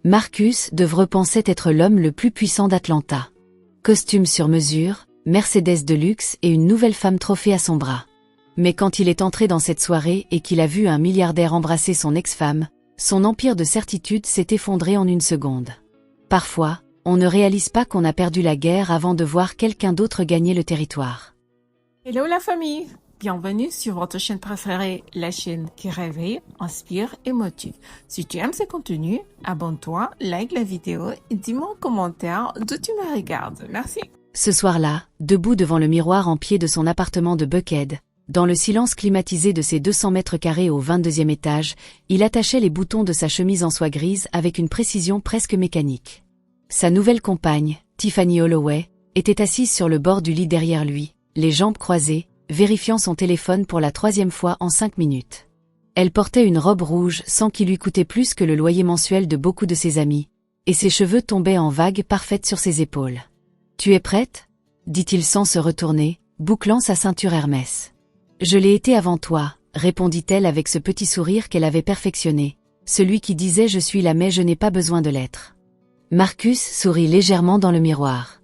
Marcus devrait pensait être l'homme le plus puissant d'Atlanta. Costume sur mesure, Mercedes de luxe et une nouvelle femme trophée à son bras. Mais quand il est entré dans cette soirée et qu'il a vu un milliardaire embrasser son ex-femme, son empire de certitude s'est effondré en une seconde. Parfois, on ne réalise pas qu'on a perdu la guerre avant de voir quelqu'un d'autre gagner le territoire. Hello la famille! Bienvenue sur votre chaîne préférée, la chaîne qui réveille, inspire et motive. Si tu aimes ce contenu, abonne-toi, like la vidéo et dis-moi en commentaire d'où tu me regardes. Merci. Ce soir-là, debout devant le miroir en pied de son appartement de Buckhead, dans le silence climatisé de ses 200 mètres carrés au 22e étage, il attachait les boutons de sa chemise en soie grise avec une précision presque mécanique. Sa nouvelle compagne, Tiffany Holloway, était assise sur le bord du lit derrière lui, les jambes croisées, vérifiant son téléphone pour la 3e fois en 5 minutes. Elle portait une robe rouge sans qui lui coûtait plus que le loyer mensuel de beaucoup de ses amis, et ses cheveux tombaient en vagues parfaites sur ses épaules. « Tu es prête ?» dit-il sans se retourner, bouclant sa ceinture Hermès. « Je l'ai été avant toi », répondit-elle avec ce petit sourire qu'elle avait perfectionné, celui qui disait « Je suis là mais je n'ai pas besoin de l'être ». Marcus sourit légèrement dans le miroir.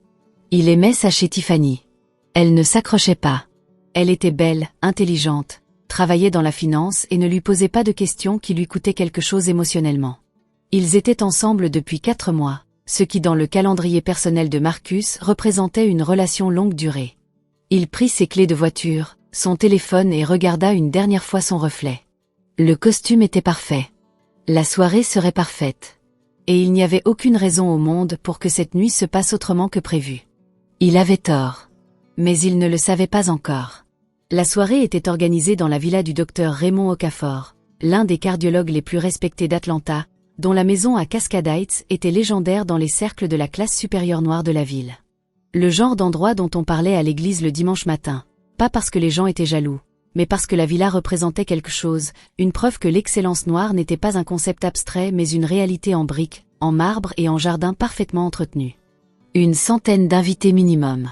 Il aimait ça chez Tiffany. Elle ne s'accrochait pas. Elle était belle, intelligente, travaillait dans la finance et ne lui posait pas de questions qui lui coûtaient quelque chose émotionnellement. Ils étaient ensemble depuis 4 mois, ce qui dans le calendrier personnel de Marcus représentait une relation longue durée. Il prit ses clés de voiture, son téléphone et regarda une dernière fois son reflet. Le costume était parfait. La soirée serait parfaite. Et il n'y avait aucune raison au monde pour que cette nuit se passe autrement que prévu. Il avait tort. Mais il ne le savait pas encore. La soirée était organisée dans la villa du docteur Raymond Okafor, l'un des cardiologues les plus respectés d'Atlanta, dont la maison à Cascade Heights était légendaire dans les cercles de la classe supérieure noire de la ville. Le genre d'endroit dont on parlait à l'église le dimanche matin, pas parce que les gens étaient jaloux, mais parce que la villa représentait quelque chose, une preuve que l'excellence noire n'était pas un concept abstrait mais une réalité en briques, en marbre et en jardin parfaitement entretenu. Une centaine d'invités minimum.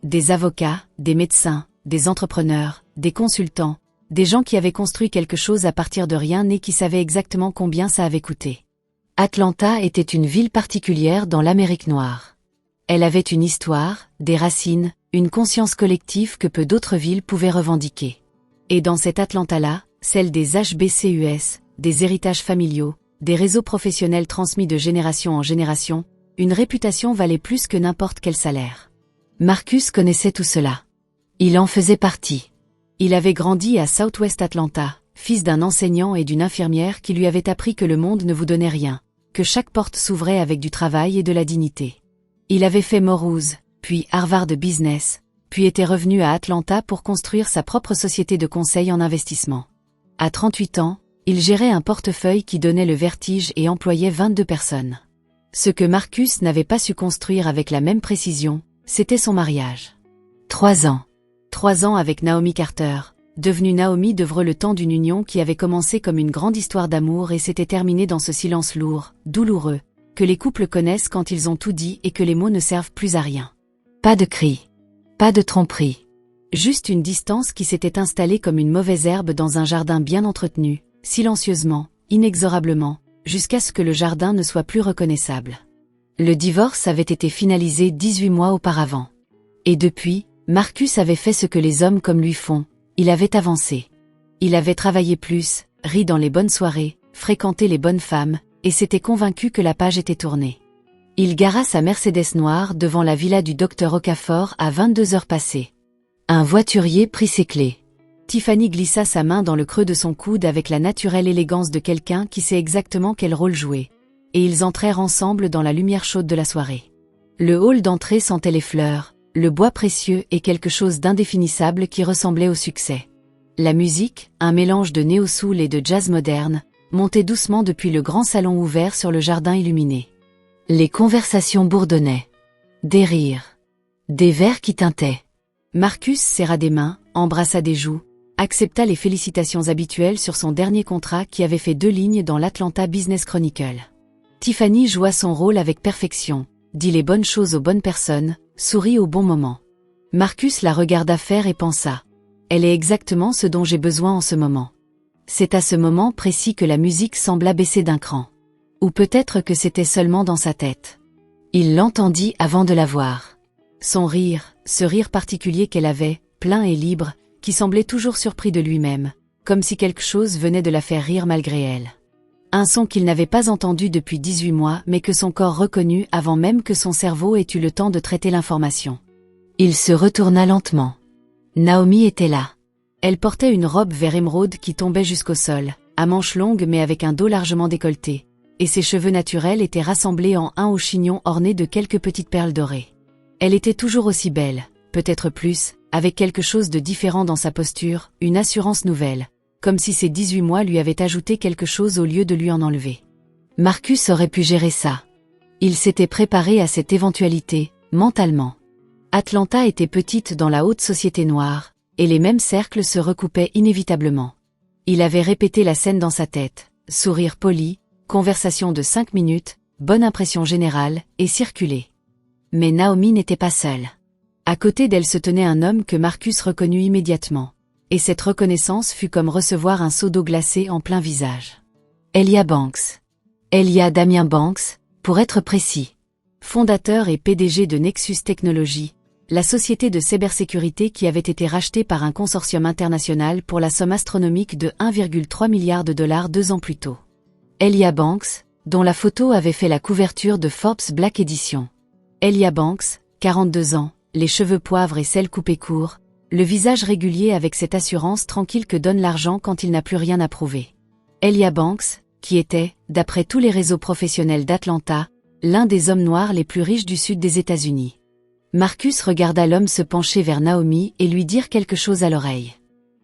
Des avocats, des médecins, des entrepreneurs, des consultants, des gens qui avaient construit quelque chose à partir de rien et qui savaient exactement combien ça avait coûté. Atlanta était une ville particulière dans l'Amérique noire. Elle avait une histoire, des racines, une conscience collective que peu d'autres villes pouvaient revendiquer. Et dans cette Atlanta-là, celle des HBCUS, des héritages familiaux, des réseaux professionnels transmis de génération en génération, une réputation valait plus que n'importe quel salaire. Marcus connaissait tout cela. Il en faisait partie. Il avait grandi à Southwest Atlanta, fils d'un enseignant et d'une infirmière qui lui avaient appris que le monde ne vous donnait rien, que chaque porte s'ouvrait avec du travail et de la dignité. Il avait fait Morrows, puis Harvard Business, puis était revenu à Atlanta pour construire sa propre société de conseil en investissement. À 38 ans, il gérait un portefeuille qui donnait le vertige et employait 22 personnes. Ce que Marcus n'avait pas su construire avec la même précision, c'était son mariage. 3 ans. 3 ans avec Naomi Carter, devenue Naomi Devreux le temps d'une union qui avait commencé comme une grande histoire d'amour et s'était terminée dans ce silence lourd, douloureux, que les couples connaissent quand ils ont tout dit et que les mots ne servent plus à rien. Pas de cris. Pas de tromperie. Juste une distance qui s'était installée comme une mauvaise herbe dans un jardin bien entretenu, silencieusement, inexorablement, jusqu'à ce que le jardin ne soit plus reconnaissable. Le divorce avait été finalisé 18 mois auparavant. Et depuis, Marcus avait fait ce que les hommes comme lui font, il avait avancé. Il avait travaillé plus, ri dans les bonnes soirées, fréquenté les bonnes femmes, et s'était convaincu que la page était tournée. Il gara sa Mercedes noire devant la villa du docteur Okafor à 22 heures passées. Un voiturier prit ses clés. Tiffany glissa sa main dans le creux de son coude avec la naturelle élégance de quelqu'un qui sait exactement quel rôle jouer. Et ils entrèrent ensemble dans la lumière chaude de la soirée. Le hall d'entrée sentait les fleurs, le bois précieux et quelque chose d'indéfinissable qui ressemblait au succès. La musique, un mélange de néo-soul et de jazz moderne, montait doucement depuis le grand salon ouvert sur le jardin illuminé. Les conversations bourdonnaient. Des rires. Des verres qui tintaient. Marcus serra des mains, embrassa des joues, accepta les félicitations habituelles sur son dernier contrat qui avait fait 2 lignes dans l'Atlanta Business Chronicle. Tiffany joua son rôle avec perfection, dit les bonnes choses aux bonnes personnes, sourit au bon moment. Marcus la regarda faire et pensa. Elle est exactement ce dont j'ai besoin en ce moment. C'est à ce moment précis que la musique sembla baisser d'un cran. Ou peut-être que c'était seulement dans sa tête. Il l'entendit avant de la voir. Son rire, ce rire particulier qu'elle avait, plein et libre, qui semblait toujours surpris de lui-même, comme si quelque chose venait de la faire rire malgré elle. Un son qu'il n'avait pas entendu depuis 18 mois mais que son corps reconnut avant même que son cerveau ait eu le temps de traiter l'information. Il se retourna lentement. Naomi était là. Elle portait une robe vert émeraude qui tombait jusqu'au sol, à manches longues mais avec un dos largement décolleté, et ses cheveux naturels étaient rassemblés en un haut chignon orné de quelques petites perles dorées. Elle était toujours aussi belle, peut-être plus, avec quelque chose de différent dans sa posture, une assurance nouvelle, comme si ces 18 mois lui avaient ajouté quelque chose au lieu de lui en enlever. Marcus aurait pu gérer ça. Il s'était préparé à cette éventualité, mentalement. Atlanta était petite dans la haute société noire, et les mêmes cercles se recoupaient inévitablement. Il avait répété la scène dans sa tête, sourire poli, conversation de 5 minutes, bonne impression générale, et circuler. Mais Naomi n'était pas seule. À côté d'elle se tenait un homme que Marcus reconnut immédiatement. Et cette reconnaissance fut comme recevoir un seau d'eau glacée en plein visage. Elijah Banks. Elijah Damien Banks, pour être précis. Fondateur et PDG de Nexus Technologies, la société de cybersécurité qui avait été rachetée par un consortium international pour la somme astronomique de 1,3 milliard de dollars 2 ans plus tôt. Elijah Banks, dont la photo avait fait la couverture de Forbes Black Edition. Elijah Banks, 42 ans, les cheveux poivre et cils coupés courts, le visage régulier avec cette assurance tranquille que donne l'argent quand il n'a plus rien à prouver. Elijah Banks, qui était, d'après tous les réseaux professionnels d'Atlanta, l'un des hommes noirs les plus riches du sud des États-Unis. Marcus regarda l'homme se pencher vers Naomi et lui dire quelque chose à l'oreille.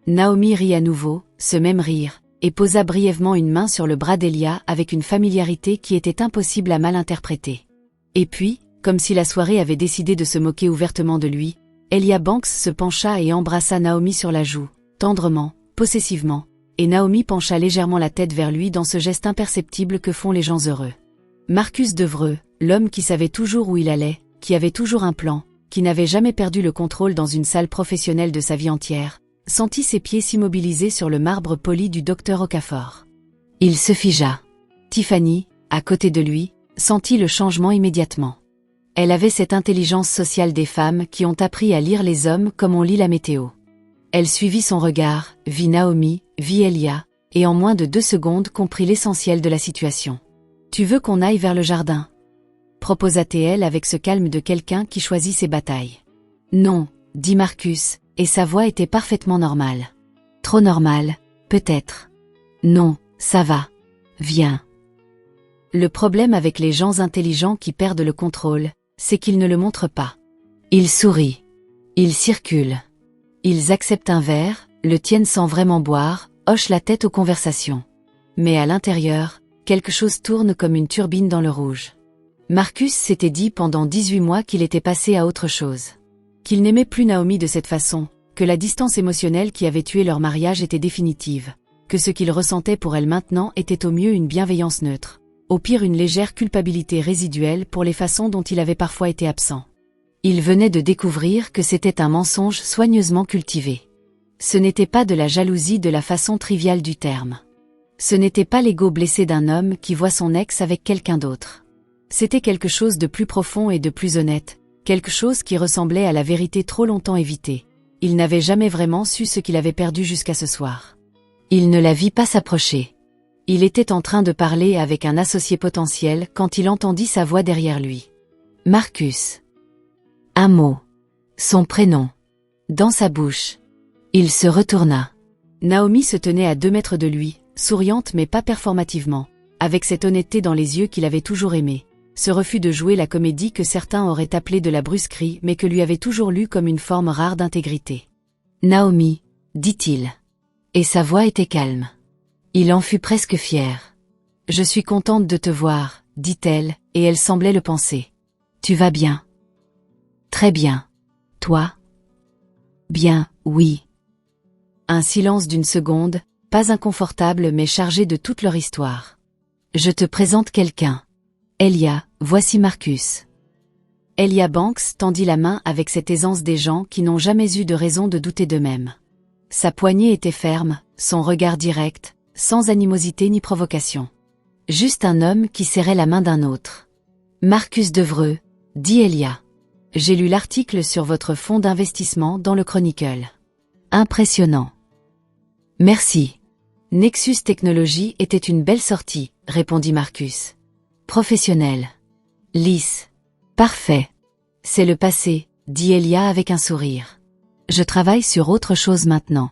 Naomi rit à nouveau, ce même rire, et posa brièvement une main sur le bras d'Elijah avec une familiarité qui était impossible à mal interpréter. Et puis, comme si la soirée avait décidé de se moquer ouvertement de lui, Elijah Banks se pencha et embrassa Naomi sur la joue, tendrement, possessivement, et Naomi pencha légèrement la tête vers lui dans ce geste imperceptible que font les gens heureux. Marcus Devereux, l'homme qui savait toujours où il allait, qui avait toujours un plan, qui n'avait jamais perdu le contrôle dans une salle professionnelle de sa vie entière, sentit ses pieds s'immobiliser sur le marbre poli du docteur Okafor. Il se figea. Tiffany, à côté de lui, sentit le changement immédiatement. Elle avait cette intelligence sociale des femmes qui ont appris à lire les hommes comme on lit la météo. Elle suivit son regard, vit Naomi, vit Elijah, et en moins de 2 secondes comprit l'essentiel de la situation. « Tu veux qu'on aille vers le jardin ?» proposa-t-elle avec ce calme de quelqu'un qui choisit ses batailles. « Non, » dit Marcus, et sa voix était parfaitement normale. « Trop normale, peut-être. »« Non, ça va. Viens. » Le problème avec les gens intelligents qui perdent le contrôle, c'est qu'ils ne le montrent pas. Ils sourient. Ils circulent. Ils acceptent un verre, le tiennent sans vraiment boire, hochent la tête aux conversations. Mais à l'intérieur, quelque chose tourne comme une turbine dans le rouge. Marcus s'était dit pendant 18 mois qu'il était passé à autre chose. Qu'il n'aimait plus Naomi de cette façon, que la distance émotionnelle qui avait tué leur mariage était définitive, que ce qu'il ressentait pour elle maintenant était au mieux une bienveillance neutre, au pire une légère culpabilité résiduelle pour les façons dont il avait parfois été absent. Il venait de découvrir que c'était un mensonge soigneusement cultivé. Ce n'était pas de la jalousie de la façon triviale du terme. Ce n'était pas l'ego blessé d'un homme qui voit son ex avec quelqu'un d'autre. C'était quelque chose de plus profond et de plus honnête, quelque chose qui ressemblait à la vérité trop longtemps évitée. Il n'avait jamais vraiment su ce qu'il avait perdu jusqu'à ce soir. Il ne la vit pas s'approcher. Il était en train de parler avec un associé potentiel quand il entendit sa voix derrière lui. Marcus. Un mot. Son prénom. Dans sa bouche. Il se retourna. Naomi se tenait à 2 mètres de lui, souriante mais pas performativement, avec cette honnêteté dans les yeux qu'il avait toujours aimée, ce refus de jouer la comédie que certains auraient appelé de la brusquerie mais que lui avait toujours lu comme une forme rare d'intégrité. Naomi, dit-il. Et sa voix était calme. Il en fut presque fier. Je suis contente de te voir, dit-elle, et elle semblait le penser. Tu vas bien? Très bien. Toi? Bien, oui. Un silence d'1 seconde, pas inconfortable mais chargé de toute leur histoire. Je te présente quelqu'un. Elijah, voici Marcus. Elijah Banks tendit la main avec cette aisance des gens qui n'ont jamais eu de raison de douter d'eux-mêmes. Sa poignée était ferme, son regard direct, sans animosité ni provocation. Juste un homme qui serrait la main d'un autre. Marcus Devreux, dit Elia. J'ai lu l'article sur votre fonds d'investissement dans le Chronicle. Impressionnant. Merci. Nexus Technologies était une belle sortie, répondit Marcus. Professionnel. Lisse. Parfait. C'est le passé, dit Elia avec un sourire. Je travaille sur autre chose maintenant.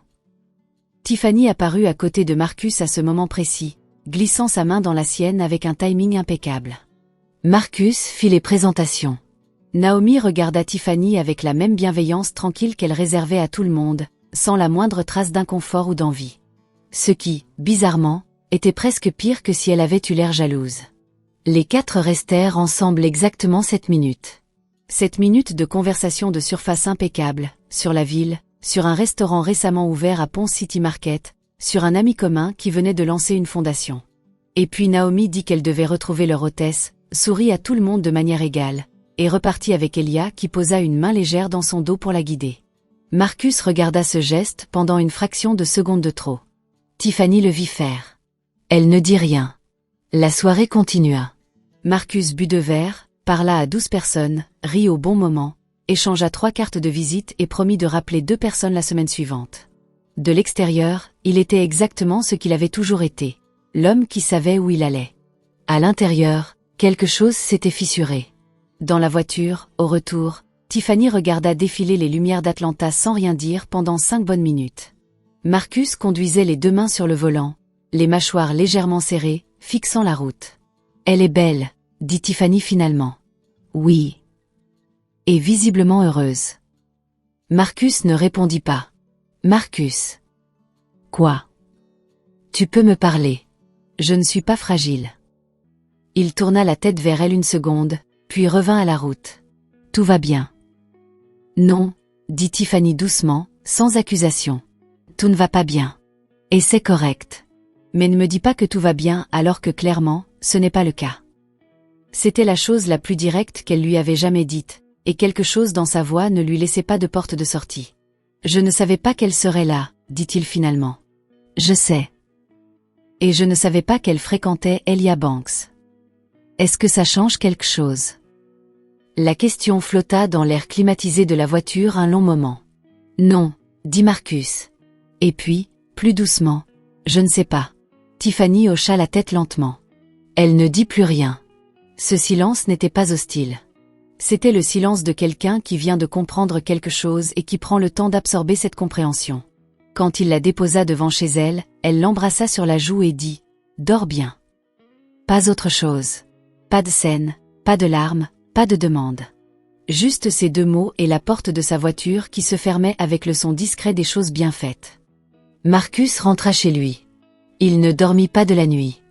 Tiffany apparut à côté de Marcus à ce moment précis, glissant sa main dans la sienne avec un timing impeccable. Marcus fit les présentations. Naomi regarda Tiffany avec la même bienveillance tranquille qu'elle réservait à tout le monde, sans la moindre trace d'inconfort ou d'envie. Ce qui, bizarrement, était presque pire que si elle avait eu l'air jalouse. Les quatre restèrent ensemble exactement 7 minutes. 7 minutes de conversation de surface impeccable, sur la ville, sur un restaurant récemment ouvert à Ponce City Market, sur un ami commun qui venait de lancer une fondation. Et puis Naomi dit qu'elle devait retrouver leur hôtesse, sourit à tout le monde de manière égale, et repartit avec Elia qui posa une main légère dans son dos pour la guider. Marcus regarda ce geste pendant une fraction de seconde de trop. Tiffany le vit faire. Elle ne dit rien. La soirée continua. Marcus but 2 verres, parla à 12 personnes, rit au bon moment, échangea 3 cartes de visite et promit de rappeler 2 personnes la semaine suivante. De l'extérieur, il était exactement ce qu'il avait toujours été, l'homme qui savait où il allait. À l'intérieur, quelque chose s'était fissuré. Dans la voiture, au retour, Tiffany regarda défiler les lumières d'Atlanta sans rien dire pendant 5 bonnes minutes. Marcus conduisait les 2 mains sur le volant, les mâchoires légèrement serrées, fixant la route. « Elle est belle », dit Tiffany finalement. « Oui. » Et visiblement heureuse. Marcus ne répondit pas. « Marcus. »« Quoi ? » ?»« Tu peux me parler. Je ne suis pas fragile. » Il tourna la tête vers elle une seconde, puis revint à la route. « Tout va bien. »« Non, » dit Tiffany doucement, sans accusation. « Tout ne va pas bien. Et c'est correct. Mais ne me dis pas que tout va bien alors que clairement, ce n'est pas le cas. » C'était la chose la plus directe qu'elle lui avait jamais dite, et quelque chose dans sa voix ne lui laissait pas de porte de sortie. « Je ne savais pas qu'elle serait là, » dit-il finalement. « Je sais. Et je ne savais pas qu'elle fréquentait Elia Banks. Est-ce que ça change quelque chose ?» La question flotta dans l'air climatisé de la voiture un long moment. « Non, » dit Marcus. Et puis, plus doucement, « Je ne sais pas. » Tiffany hocha la tête lentement. Elle ne dit plus rien. Ce silence n'était pas hostile. C'était le silence de quelqu'un qui vient de comprendre quelque chose et qui prend le temps d'absorber cette compréhension. Quand il la déposa devant chez elle, elle l'embrassa sur la joue et dit « Dors bien. » Pas autre chose. Pas de scène, pas de larmes, pas de demande. Juste ces 2 mots et la porte de sa voiture qui se fermait avec le son discret des choses bien faites. Marcus rentra chez lui. Il ne dormit pas de la nuit.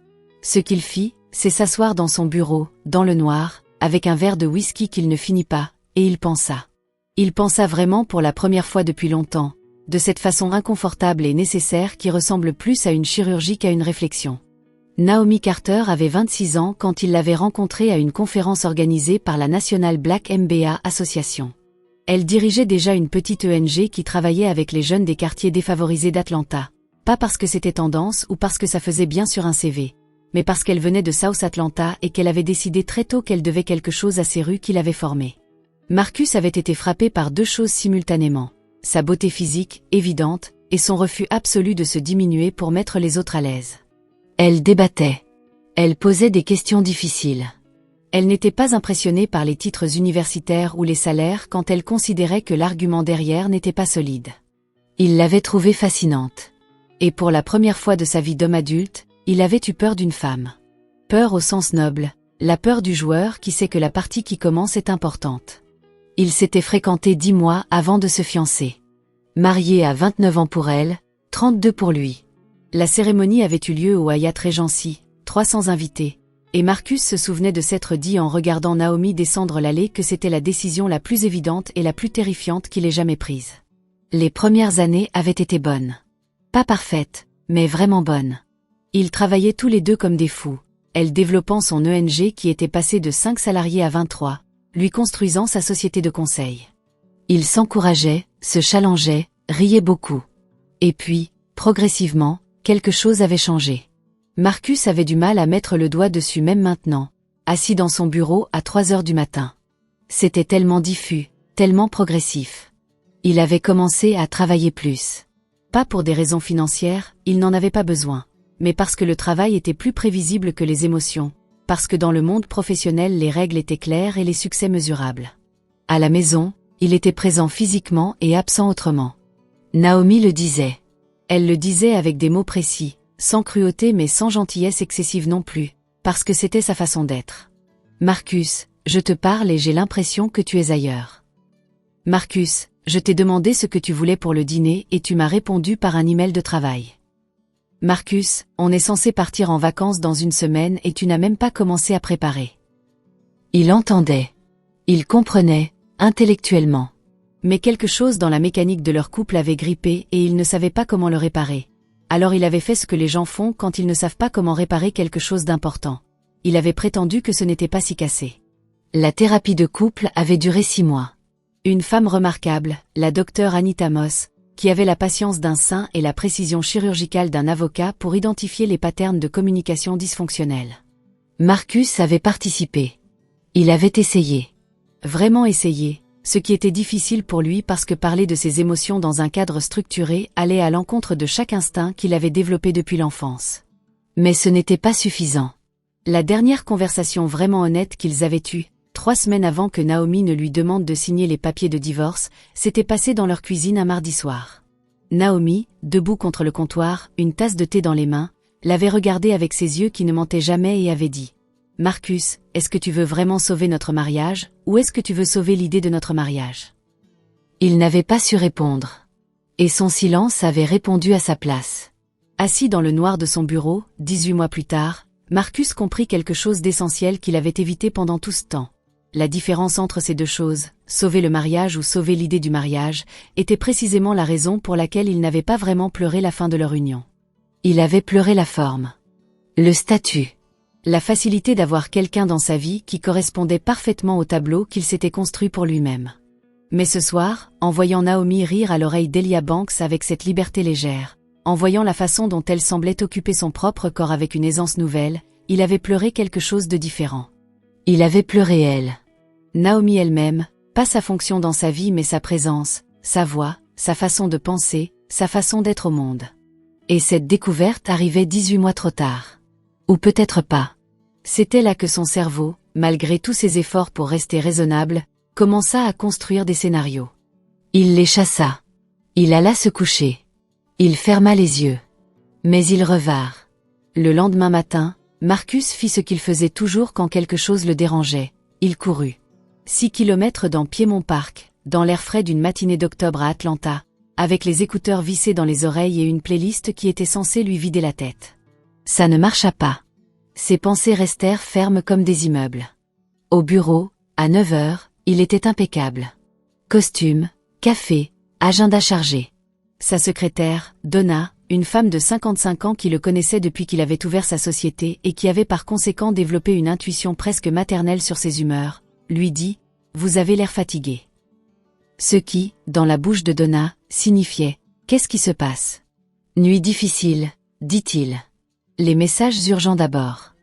Ce qu'il fit, c'est s'asseoir dans son bureau, dans le noir, avec un verre de whisky qu'il ne finit pas, et il pensa. Il pensa vraiment pour la première fois depuis longtemps, de cette façon inconfortable et nécessaire qui ressemble plus à une chirurgie qu'à une réflexion. Naomi Carter avait 26 ans quand il l'avait rencontrée à une conférence organisée par la National Black MBA Association. Elle dirigeait déjà une petite ONG qui travaillait avec les jeunes des quartiers défavorisés d'Atlanta, pas parce que c'était tendance ou parce que ça faisait bien sur un CV, mais parce qu'elle venait de South Atlanta et qu'elle avait décidé très tôt qu'elle devait quelque chose à ces rues qui l'avaient formée. Marcus avait été frappé par 2 choses simultanément, sa beauté physique, évidente, et son refus absolu de se diminuer pour mettre les autres à l'aise. Elle débattait. Elle posait des questions difficiles. Elle n'était pas impressionnée par les titres universitaires ou les salaires quand elle considérait que l'argument derrière n'était pas solide. Il l'avait trouvée fascinante. Et pour la première fois de sa vie d'homme adulte, il avait eu peur d'une femme. Peur au sens noble, la peur du joueur qui sait que la partie qui commence est importante. Ils s'étaient fréquentés 10 mois avant de se fiancer. Marié à 29 ans pour elle, 32 pour lui. La cérémonie avait eu lieu au Hyatt Regency, 300 invités, et Marcus se souvenait de s'être dit en regardant Naomi descendre l'allée que c'était la décision la plus évidente et la plus terrifiante qu'il ait jamais prise. Les premières années avaient été bonnes. Pas parfaites, mais vraiment bonnes. Ils travaillaient tous les 2 comme des fous, elle développant son ONG qui était passée de 5 salariés à 23, lui construisant sa société de conseil. Ils s'encourageaient, se challengeaient, riaient beaucoup. Et puis, progressivement, quelque chose avait changé. Marcus avait du mal à mettre le doigt dessus même maintenant, assis dans son bureau à 3 heures du matin. C'était tellement diffus, tellement progressif. Il avait commencé à travailler plus. Pas pour des raisons financières, il n'en avait pas besoin, mais parce que le travail était plus prévisible que les émotions, parce que dans le monde professionnel les règles étaient claires et les succès mesurables. À la maison, il était présent physiquement et absent autrement. Naomi le disait. Elle le disait avec des mots précis, sans cruauté mais sans gentillesse excessive non plus, parce que c'était sa façon d'être. Marcus, je te parle et j'ai l'impression que tu es ailleurs. Marcus, je t'ai demandé ce que tu voulais pour le dîner et tu m'as répondu par un email de travail. Marcus, on est censé partir en vacances dans une semaine et tu n'as même pas commencé à préparer. Il entendait. Il comprenait, intellectuellement. Mais quelque chose dans la mécanique de leur couple avait grippé et il ne savait pas comment le réparer. Alors il avait fait ce que les gens font quand ils ne savent pas comment réparer quelque chose d'important. Il avait prétendu que ce n'était pas si cassé. La thérapie de couple avait duré 6 mois. Une femme remarquable, la docteure Anita Moss, qui avait la patience d'un saint et la précision chirurgicale d'un avocat pour identifier les patterns de communication dysfonctionnels. Marcus avait participé. Il avait essayé. Vraiment essayé, ce qui était difficile pour lui parce que parler de ses émotions dans un cadre structuré allait à l'encontre de chaque instinct qu'il avait développé depuis l'enfance. Mais ce n'était pas suffisant. La dernière conversation vraiment honnête qu'ils avaient eue, 3 semaines avant que Naomi ne lui demande de signer les papiers de divorce, s'était passée dans leur cuisine un mardi soir. Naomi, debout contre le comptoir, une tasse de thé dans les mains, l'avait regardé avec ses yeux qui ne mentaient jamais et avait dit « Marcus, est-ce que tu veux vraiment sauver notre mariage, ou est-ce que tu veux sauver l'idée de notre mariage ?» Il n'avait pas su répondre. Et son silence avait répondu à sa place. Assis dans le noir de son bureau, 18 mois plus tard, Marcus comprit quelque chose d'essentiel qu'il avait évité pendant tout ce temps. La différence entre ces deux choses, sauver le mariage ou sauver l'idée du mariage, était précisément la raison pour laquelle il n'avait pas vraiment pleuré la fin de leur union. Il avait pleuré la forme. Le statut. La facilité d'avoir quelqu'un dans sa vie qui correspondait parfaitement au tableau qu'il s'était construit pour lui-même. Mais ce soir, en voyant Naomi rire à l'oreille d'Elia Banks avec cette liberté légère, en voyant la façon dont elle semblait occuper son propre corps avec une aisance nouvelle, il avait pleuré quelque chose de différent. Il avait pleuré elle. Naomi elle-même, pas sa fonction dans sa vie mais sa présence, sa voix, sa façon de penser, sa façon d'être au monde. Et cette découverte arrivait 18 mois trop tard. Ou peut-être pas. C'était là que son cerveau, malgré tous ses efforts pour rester raisonnable, commença à construire des scénarios. Il les chassa. Il alla se coucher. Il ferma les yeux. Mais il revint. Le lendemain matin, Marcus fit ce qu'il faisait toujours quand quelque chose le dérangeait. Il courut. 6 kilomètres dans Piedmont Park, dans l'air frais d'une matinée d'octobre à Atlanta, avec les écouteurs vissés dans les oreilles et une playlist qui était censée lui vider la tête. Ça ne marcha pas. Ses pensées restèrent fermes comme des immeubles. Au bureau, à 9 heures, il était impeccable. Costume, café, agenda chargé. Sa secrétaire, Donna, une femme de 55 ans qui le connaissait depuis qu'il avait ouvert sa société et qui avait par conséquent développé une intuition presque maternelle sur ses humeurs, lui dit « Vous avez l'air fatigué ». Ce qui, dans la bouche de Donna, signifiait « Qu'est-ce qui se passe ?»« Nuit difficile », dit-il. Les messages urgents d'abord.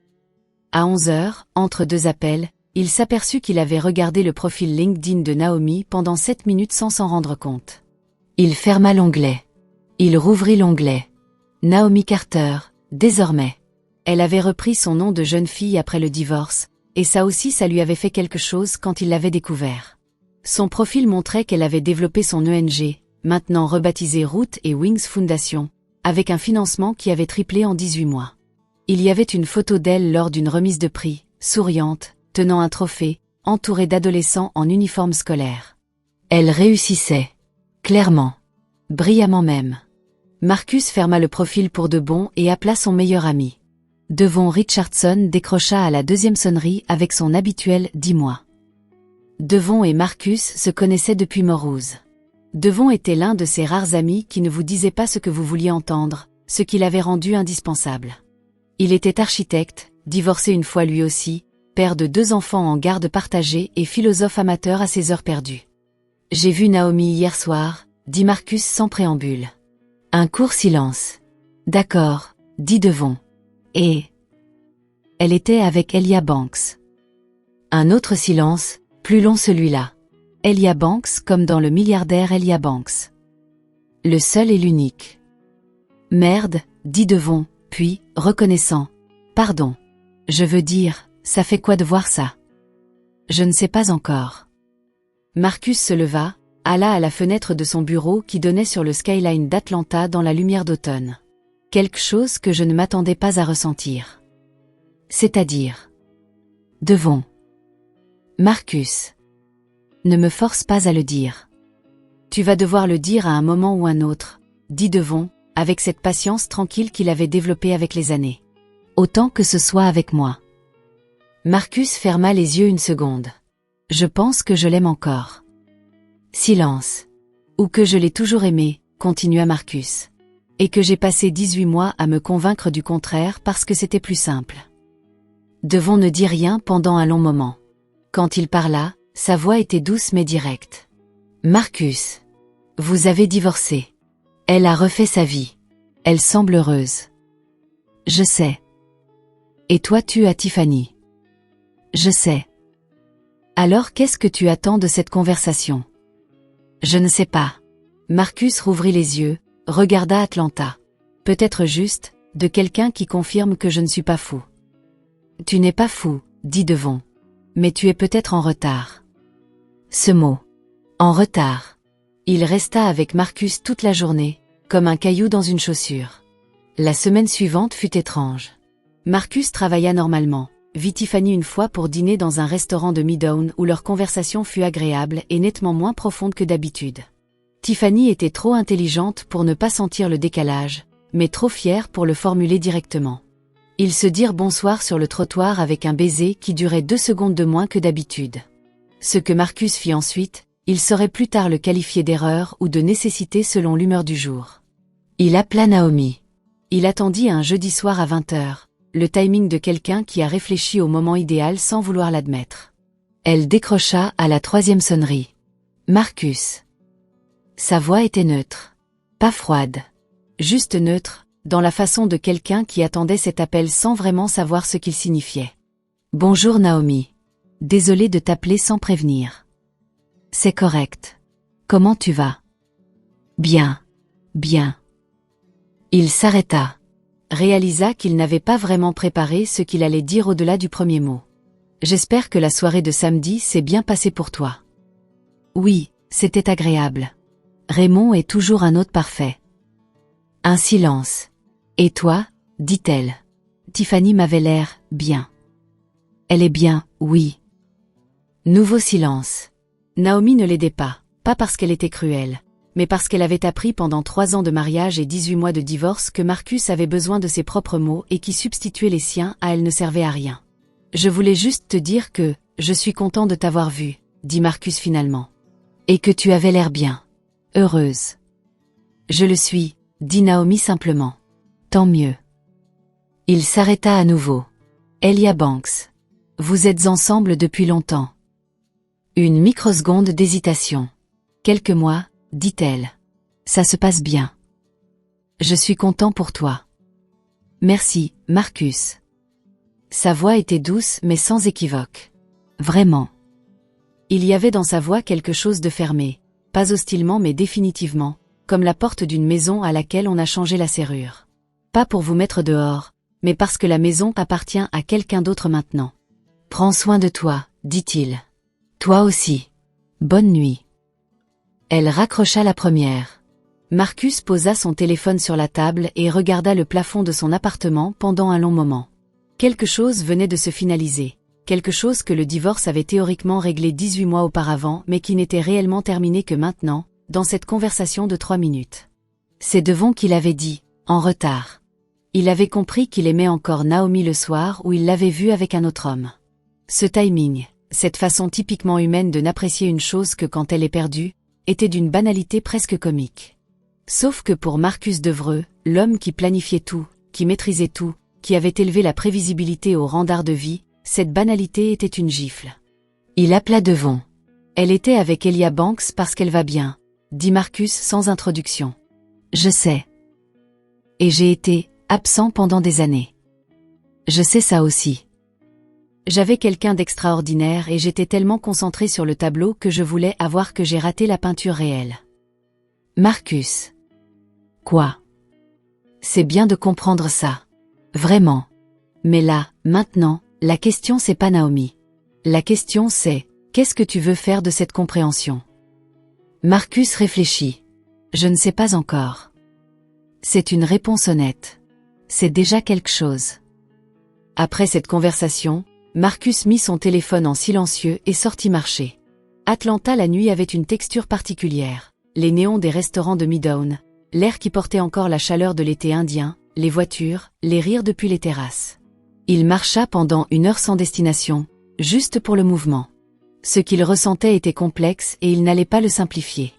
À 11 heures, entre 2 appels, il s'aperçut qu'il avait regardé le profil LinkedIn de Naomi pendant 7 minutes sans s'en rendre compte. Il ferma l'onglet. Il rouvrit l'onglet. Naomi Carter, désormais. Elle avait repris son nom de jeune fille après le divorce, et ça aussi ça lui avait fait quelque chose quand il l'avait découvert. Son profil montrait qu'elle avait développé son ONG, maintenant rebaptisée Root et Wings Foundation, avec un financement qui avait triplé en 18 mois. Il y avait une photo d'elle lors d'une remise de prix, souriante, tenant un trophée, entourée d'adolescents en uniforme scolaire. Elle réussissait. Clairement. Brillamment même. Marcus ferma le profil pour de bon et appela son meilleur ami. Devon Richardson décrocha à la 2e sonnerie avec son habituel « Dis-moi ». Devon et Marcus se connaissaient depuis Morose. Devon était l'un de ces rares amis qui ne vous disait pas ce que vous vouliez entendre, ce qui l'avait rendu indispensable. Il était architecte, divorcé une fois lui aussi, père de 2 enfants en garde partagée et philosophe amateur à ses heures perdues. « J'ai vu Naomi hier soir », dit Marcus sans préambule. Un court silence. « D'accord », dit Devon. « Et elle était avec Elia Banks. Un autre silence, plus long celui-là. Elia Banks comme dans le milliardaire Elia Banks. Le seul et l'unique. Merde, dit Devon, puis, reconnaissant. Pardon. Je veux dire, ça fait quoi de voir ça? Je ne sais pas encore. Marcus se leva, alla à la fenêtre de son bureau qui donnait sur le skyline d'Atlanta dans la lumière d'automne. Quelque chose que je ne m'attendais pas à ressentir. C'est-à-dire. Devon. Marcus. Ne me force pas à le dire. Tu vas devoir le dire à un moment ou un autre, dit Devon, avec cette patience tranquille qu'il avait développée avec les années. Autant que ce soit avec moi. Marcus ferma les yeux une seconde. Je pense que je l'aime encore. Silence. Ou que je l'ai toujours aimé, continua Marcus. Et que j'ai passé 18 mois à me convaincre du contraire parce que c'était plus simple. Devon ne dit rien pendant un long moment. Quand il parla, sa voix était douce mais directe. Marcus. Vous avez divorcé. Elle a refait sa vie. Elle semble heureuse. Je sais. Et toi tu as Tiffany. Je sais. Alors qu'est-ce que tu attends de cette conversation? Je ne sais pas. Marcus rouvrit les yeux, regarda Atlanta. Peut-être juste, de quelqu'un qui confirme que je ne suis pas fou. Tu n'es pas fou, dit Devon. Mais tu es peut-être en retard. Ce mot. En retard. Il resta avec Marcus toute la journée, comme un caillou dans une chaussure. La semaine suivante fut étrange. Marcus travailla normalement, vit Tiffany une fois pour dîner dans un restaurant de Midtown où leur conversation fut agréable et nettement moins profonde que d'habitude. Tiffany était trop intelligente pour ne pas sentir le décalage, mais trop fière pour le formuler directement. Ils se dirent bonsoir sur le trottoir avec un baiser qui durait 2 secondes de moins que d'habitude. Ce que Marcus fit ensuite, il saurait plus tard le qualifier d'erreur ou de nécessité selon l'humeur du jour. Il appela Naomi. Il attendit un jeudi soir à 20h, le timing de quelqu'un qui a réfléchi au moment idéal sans vouloir l'admettre. Elle décrocha à la 3e sonnerie. Marcus. Sa voix était neutre. Pas froide. Juste neutre, dans la façon de quelqu'un qui attendait cet appel sans vraiment savoir ce qu'il signifiait. Bonjour Naomi. Désolé de t'appeler sans prévenir. C'est correct. Comment tu vas? Bien. Bien. Il s'arrêta. Réalisa qu'il n'avait pas vraiment préparé ce qu'il allait dire au-delà du premier mot. J'espère que la soirée de samedi s'est bien passée pour toi. Oui, c'était agréable. Raymond est toujours un hôte parfait. Un silence. Et toi, dit-elle. Tiffany m'avait l'air bien. Elle est bien, oui. Nouveau silence. Naomi ne l'aidait pas parce qu'elle était cruelle, mais parce qu'elle avait appris pendant 3 ans de mariage et 18 mois de divorce que Marcus avait besoin de ses propres mots et qui substituer les siens à elle ne servait à rien. Je voulais juste te dire que, je suis content de t'avoir vue, dit Marcus finalement. Et que tu avais l'air bien. Heureuse. Je le suis, dit Naomi simplement. Tant mieux. Il s'arrêta à nouveau. Elia Banks. Vous êtes ensemble depuis longtemps. Une microseconde d'hésitation. Quelques mois, dit-elle. Ça se passe bien. Je suis content pour toi. Merci, Marcus. Sa voix était douce mais sans équivoque. Vraiment. Il y avait dans sa voix quelque chose de fermé, pas hostilement mais définitivement, comme la porte d'une maison à laquelle on a changé la serrure. Pas pour vous mettre dehors, mais parce que la maison appartient à quelqu'un d'autre maintenant. Prends soin de toi, dit-il. Toi aussi. Bonne nuit. Elle raccrocha la première. Marcus posa son téléphone sur la table et regarda le plafond de son appartement pendant un long moment. Quelque chose venait de se finaliser, quelque chose que le divorce avait théoriquement réglé 18 mois auparavant mais qui n'était réellement terminé que maintenant, dans cette conversation de 3 minutes. C'est Devon qui l'avait dit, en retard. Il avait compris qu'il aimait encore Naomi le soir où il l'avait vue avec un autre homme. Ce timing, cette façon typiquement humaine de n'apprécier une chose que quand elle est perdue, était d'une banalité presque comique. Sauf que pour Marcus Devereux, l'homme qui planifiait tout, qui maîtrisait tout, qui avait élevé la prévisibilité au rang d'art de vie, cette banalité était une gifle. Il appela Devon. Elle était avec Elia Banks parce qu'elle va bien, dit Marcus sans introduction. Je sais. Et j'ai été absent pendant des années. Je sais ça aussi. J'avais quelqu'un d'extraordinaire et j'étais tellement concentrée sur le tableau que je voulais avoir que j'ai raté la peinture réelle. Marcus. Quoi? C'est bien de comprendre ça. Vraiment. Mais là, maintenant, la question c'est pas Naomi. La question c'est, qu'est-ce que tu veux faire de cette compréhension? Marcus réfléchit. Je ne sais pas encore. C'est une réponse honnête. C'est déjà quelque chose. Après cette conversation, Marcus mit son téléphone en silencieux et sortit marcher. Atlanta la nuit avait une texture particulière. Les néons des restaurants de Midtown, l'air qui portait encore la chaleur de l'été indien, les voitures, les rires depuis les terrasses. Il marcha pendant 1 heure sans destination, juste pour le mouvement. Ce qu'il ressentait était complexe et il n'allait pas le simplifier.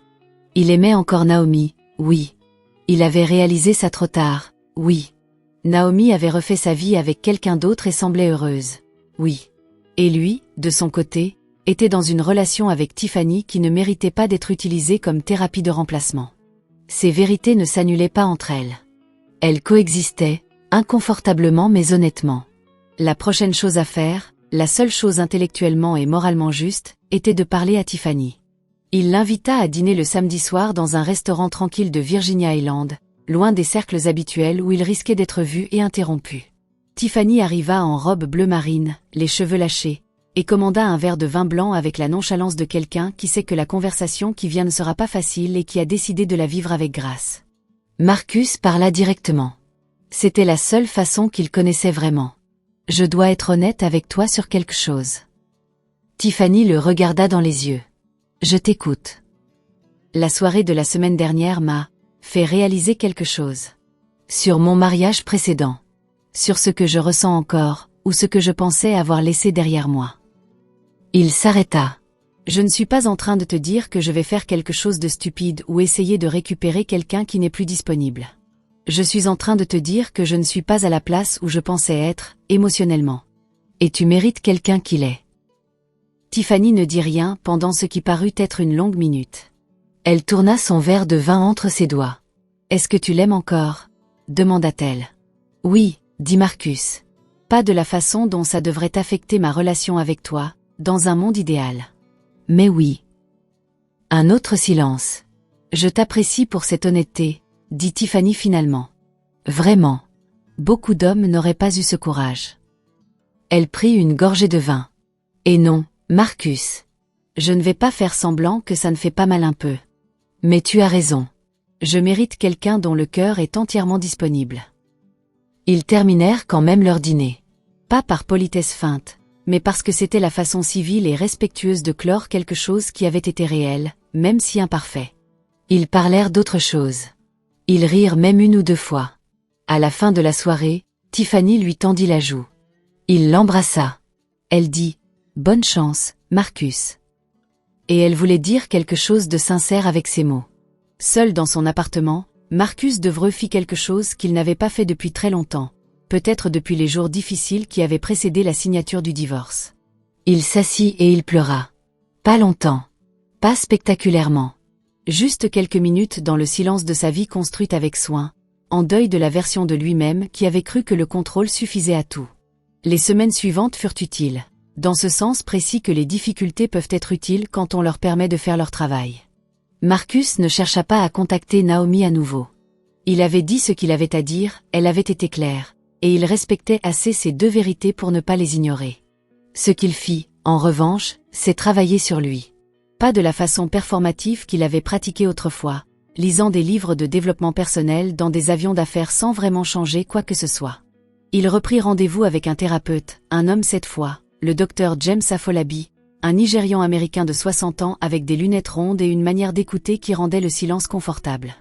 Il aimait encore Naomi, oui. Il avait réalisé ça trop tard, oui. Naomi avait refait sa vie avec quelqu'un d'autre et semblait heureuse, oui. Et lui, de son côté, était dans une relation avec Tiffany qui ne méritait pas d'être utilisée comme thérapie de remplacement. Ces vérités ne s'annulaient pas entre elles. Elles coexistaient, inconfortablement mais honnêtement. La prochaine chose à faire, la seule chose intellectuellement et moralement juste, était de parler à Tiffany. Il l'invita à dîner le samedi soir dans un restaurant tranquille de Virginia Island, loin des cercles habituels où il risquait d'être vu et interrompu. Tiffany arriva en robe bleu marine, les cheveux lâchés, et commanda un verre de vin blanc avec la nonchalance de quelqu'un qui sait que la conversation qui vient ne sera pas facile et qui a décidé de la vivre avec grâce. Marcus parla directement. C'était la seule façon qu'il connaissait vraiment. « Je dois être honnête avec toi sur quelque chose. » Tiffany le regarda dans les yeux. « Je t'écoute. » La soirée de la semaine dernière m'a fait réaliser quelque chose. Sur mon mariage précédent. Sur ce que je ressens encore, ou ce que je pensais avoir laissé derrière moi. Il s'arrêta. Je ne suis pas en train de te dire que je vais faire quelque chose de stupide ou essayer de récupérer quelqu'un qui n'est plus disponible. Je suis en train de te dire que je ne suis pas à la place où je pensais être, émotionnellement. Et tu mérites quelqu'un qui l'est. Tiffany ne dit rien pendant ce qui parut être une longue minute. Elle tourna son verre de vin entre ses doigts. « Est-ce que tu l'aimes encore ?» demanda-t-elle. « Oui, » dit Marcus. « Pas de la façon dont ça devrait affecter ma relation avec toi, dans un monde idéal. Mais oui. » Un autre silence. « Je t'apprécie pour cette honnêteté, » dit Tiffany finalement. Vraiment. Beaucoup d'hommes n'auraient pas eu ce courage. Elle prit une gorgée de vin. Et non, Marcus. Je ne vais pas faire semblant que ça ne fait pas mal un peu. Mais tu as raison. Je mérite quelqu'un dont le cœur est entièrement disponible. Ils terminèrent quand même leur dîner. Pas par politesse feinte, mais parce que c'était la façon civile et respectueuse de clore quelque chose qui avait été réel, même si imparfait. Ils parlèrent d'autre chose. Ils rirent même 1 ou 2 fois. À la fin de la soirée, Tiffany lui tendit la joue. Il l'embrassa. Elle dit « Bonne chance, Marcus ». Et elle voulait dire quelque chose de sincère avec ces mots. Seul dans son appartement, Marcus Devereux fit quelque chose qu'il n'avait pas fait depuis très longtemps, peut-être depuis les jours difficiles qui avaient précédé la signature du divorce. Il s'assit et il pleura. Pas longtemps. Pas spectaculairement. Juste quelques minutes dans le silence de sa vie construite avec soin, en deuil de la version de lui-même qui avait cru que le contrôle suffisait à tout. Les semaines suivantes furent utiles, dans ce sens précis que les difficultés peuvent être utiles quand on leur permet de faire leur travail. Marcus ne chercha pas à contacter Naomi à nouveau. Il avait dit ce qu'il avait à dire, elle avait été claire, et il respectait assez ces 2 vérités pour ne pas les ignorer. Ce qu'il fit, en revanche, c'est travailler sur lui. Pas de la façon performative qu'il avait pratiquée autrefois, lisant des livres de développement personnel dans des avions d'affaires sans vraiment changer quoi que ce soit. Il reprit rendez-vous avec un thérapeute, un homme cette fois, le docteur James Afolabi, un Nigérian américain de 60 ans avec des lunettes rondes et une manière d'écouter qui rendait le silence confortable.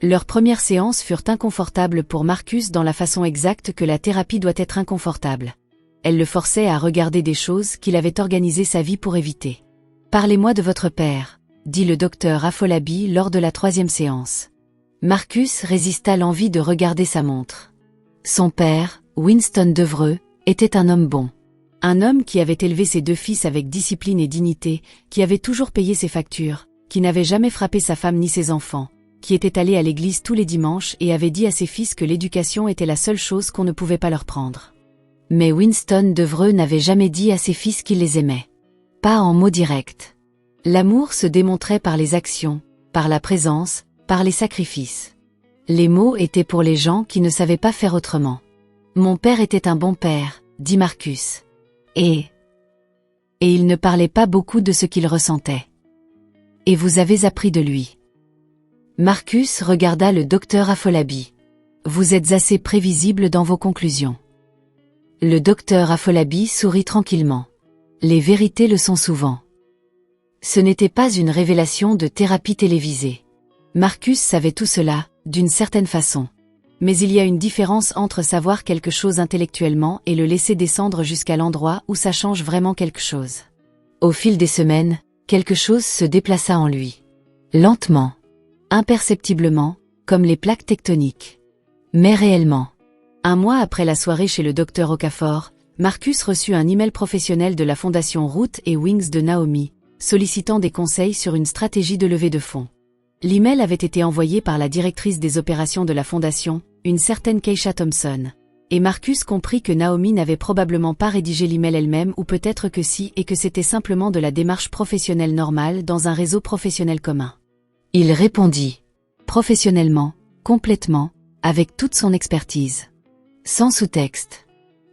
Leurs premières séances furent inconfortables pour Marcus dans la façon exacte que la thérapie doit être inconfortable. Elle le forçait à regarder des choses qu'il avait organisé sa vie pour éviter. « Parlez-moi de votre père », dit le docteur Afolabi lors de la 3e séance. Marcus résista l'envie de regarder sa montre. Son père, Winston Devereux, était un homme bon. Un homme qui avait élevé ses 2 fils avec discipline et dignité, qui avait toujours payé ses factures, qui n'avait jamais frappé sa femme ni ses enfants, qui était allé à l'église tous les dimanches et avait dit à ses fils que l'éducation était la seule chose qu'on ne pouvait pas leur prendre. Mais Winston Devereux n'avait jamais dit à ses fils qu'il les aimait. Pas en mots directs. L'amour se démontrait par les actions, par la présence, par les sacrifices. Les mots étaient pour les gens qui ne savaient pas faire autrement. Mon père était un bon père, dit Marcus. Et il ne parlait pas beaucoup de ce qu'il ressentait. Et vous avez appris de lui. Marcus regarda le docteur Afolabi. Vous êtes assez prévisible dans vos conclusions. Le docteur Afolabi sourit tranquillement. Les vérités le sont souvent. Ce n'était pas une révélation de thérapie télévisée. Marcus savait tout cela, d'une certaine façon. Mais il y a une différence entre savoir quelque chose intellectuellement et le laisser descendre jusqu'à l'endroit où ça change vraiment quelque chose. Au fil des semaines, quelque chose se déplaça en lui. Lentement. Imperceptiblement, comme les plaques tectoniques. Mais réellement. Un mois après la soirée chez le docteur Okafor, Marcus reçut un email professionnel de la fondation Root et Wings de Naomi, sollicitant des conseils sur une stratégie de levée de fonds. L'email avait été envoyé par la directrice des opérations de la fondation, une certaine Keisha Thompson. Et Marcus comprit que Naomi n'avait probablement pas rédigé l'email elle-même ou peut-être que si et que c'était simplement de la démarche professionnelle normale dans un réseau professionnel commun. Il répondit. Professionnellement, complètement, avec toute son expertise. Sans sous-texte.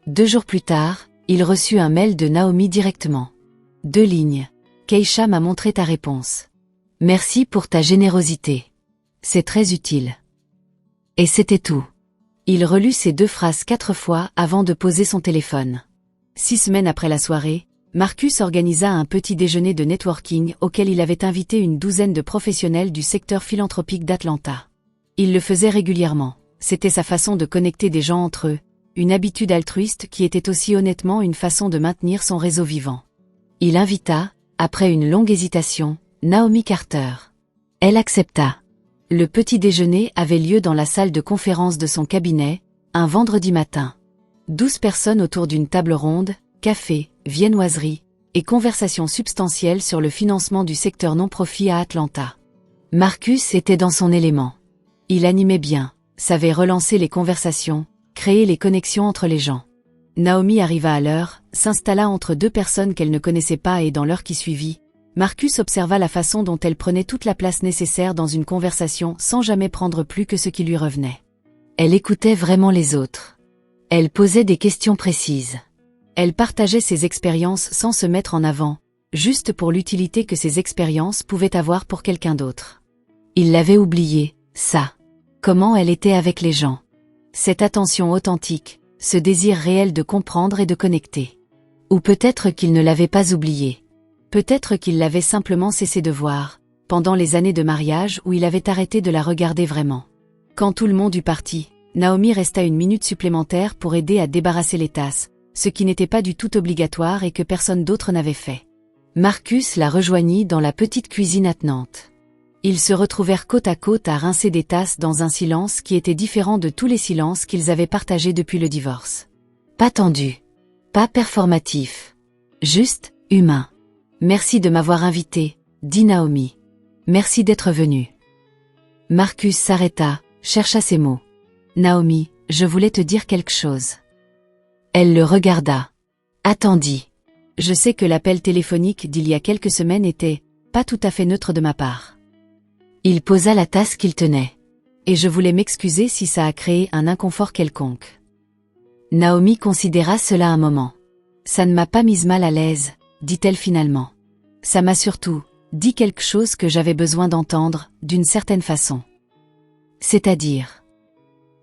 2 jours plus tard, il reçut un mail de Naomi directement. 2 lignes. Keisha m'a montré ta réponse. Merci pour ta générosité. C'est très utile. Et c'était tout. Il relut ces 2 phrases 4 fois avant de poser son téléphone. 6 semaines après la soirée, Marcus organisa un petit déjeuner de networking auquel il avait invité une douzaine de professionnels du secteur philanthropique d'Atlanta. Il le faisait régulièrement. C'était sa façon de connecter des gens entre eux, une habitude altruiste qui était aussi honnêtement une façon de maintenir son réseau vivant. Il invita, après une longue hésitation, Naomi Carter. Elle accepta. Le petit déjeuner avait lieu dans la salle de conférence de son cabinet, un vendredi matin. 12 personnes autour d'une table ronde, café, viennoiserie, et conversation substantielle sur le financement du secteur non-profit à Atlanta. Marcus était dans son élément. Il animait bien, savait relancer les conversations, créer les connexions entre les gens. Naomi arriva à l'heure, s'installa entre 2 personnes qu'elle ne connaissait pas et dans l'heure qui suivit, Marcus observa la façon dont elle prenait toute la place nécessaire dans une conversation sans jamais prendre plus que ce qui lui revenait. Elle écoutait vraiment les autres. Elle posait des questions précises. Elle partageait ses expériences sans se mettre en avant, juste pour l'utilité que ces expériences pouvaient avoir pour quelqu'un d'autre. Il l'avait oublié, ça. Comment elle était avec les gens. Cette attention authentique, ce désir réel de comprendre et de connecter. Ou peut-être qu'il ne l'avait pas oublié. Peut-être qu'il l'avait simplement cessé de voir, pendant les années de mariage où il avait arrêté de la regarder vraiment. Quand tout le monde eut parti, Naomi resta 1 minute supplémentaire pour aider à débarrasser les tasses, ce qui n'était pas du tout obligatoire et que personne d'autre n'avait fait. Marcus la rejoignit dans la petite cuisine attenante. Ils se retrouvèrent côte à côte à rincer des tasses dans un silence qui était différent de tous les silences qu'ils avaient partagés depuis le divorce. Pas tendu. Pas performatif. Juste, humain. Merci de m'avoir invité, dit Naomi. Merci d'être venu. Marcus s'arrêta, chercha ses mots. Naomi, je voulais te dire quelque chose. Elle le regarda. Attendit. Je sais que l'appel téléphonique d'il y a quelques semaines était pas tout à fait neutre de ma part. Il posa la tasse qu'il tenait. Et je voulais m'excuser si ça a créé un inconfort quelconque. Naomi considéra cela un moment. Ça ne m'a pas mise mal à l'aise, dit-elle finalement. Ça m'a surtout dit quelque chose que j'avais besoin d'entendre, d'une certaine façon. C'est-à-dire.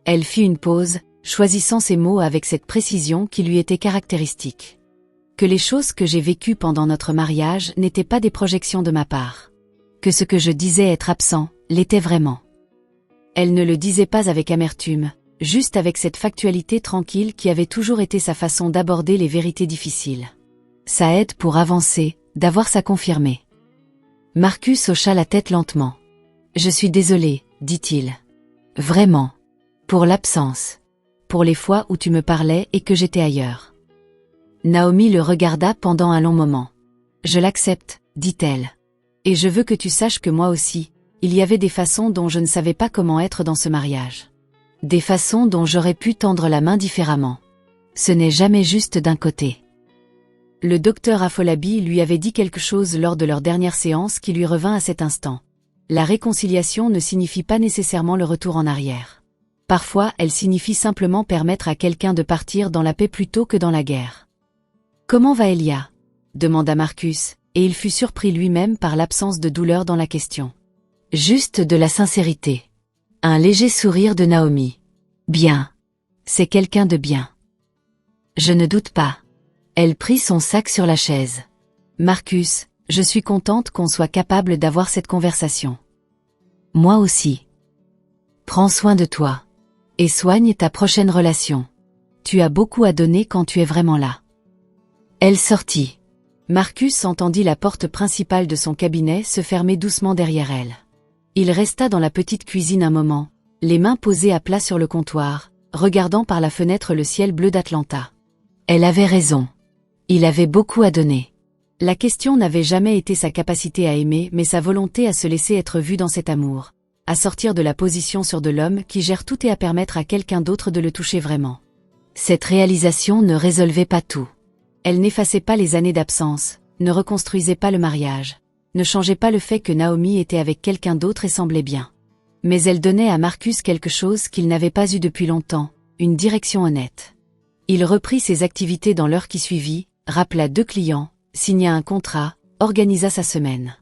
Elle fit une pause, choisissant ses mots avec cette précision qui lui était caractéristique. Que les choses que j'ai vécues pendant notre mariage n'étaient pas des projections de ma part. Que ce que je disais être absent, l'était vraiment. Elle ne le disait pas avec amertume, juste avec cette factualité tranquille qui avait toujours été sa façon d'aborder les vérités difficiles. Ça aide pour avancer, d'avoir ça confirmé. Marcus hocha la tête lentement. Je suis désolé, dit-il. Vraiment. Pour l'absence. Pour les fois où tu me parlais et que j'étais ailleurs. Naomi le regarda pendant un long moment. Je l'accepte, dit-elle. Et je veux que tu saches que moi aussi, il y avait des façons dont je ne savais pas comment être dans ce mariage. Des façons dont j'aurais pu tendre la main différemment. Ce n'est jamais juste d'un côté. Le docteur Afolabi lui avait dit quelque chose lors de leur dernière séance qui lui revint à cet instant. La réconciliation ne signifie pas nécessairement le retour en arrière. Parfois, elle signifie simplement permettre à quelqu'un de partir dans la paix plutôt que dans la guerre. « Comment va Elia ?» demanda Marcus, et il fut surpris lui-même par l'absence de douleur dans la question. Juste de la sincérité. Un léger sourire de Naomi. « Bien. C'est quelqu'un de bien. » « Je ne doute pas. » Elle prit son sac sur la chaise. « Marcus, je suis contente qu'on soit capable d'avoir cette conversation. »« Moi aussi. »« Prends soin de toi. Et soigne ta prochaine relation. Tu as beaucoup à donner quand tu es vraiment là. » Elle sortit. Marcus entendit la porte principale de son cabinet se fermer doucement derrière elle. Il resta dans la petite cuisine un moment, les mains posées à plat sur le comptoir, regardant par la fenêtre le ciel bleu d'Atlanta. Elle avait raison. Il avait beaucoup à donner. La question n'avait jamais été sa capacité à aimer mais sa volonté à se laisser être vue dans cet amour, à sortir de la position sur de l'homme qui gère tout et à permettre à quelqu'un d'autre de le toucher vraiment. Cette réalisation ne résolvait pas tout. Elle n'effaçait pas les années d'absence, ne reconstruisait pas le mariage, ne changeait pas le fait que Naomi était avec quelqu'un d'autre et semblait bien. Mais elle donnait à Marcus quelque chose qu'il n'avait pas eu depuis longtemps, une direction honnête. Il reprit ses activités dans l'heure qui suivit, rappela 2 clients, signa un contrat, organisa sa semaine.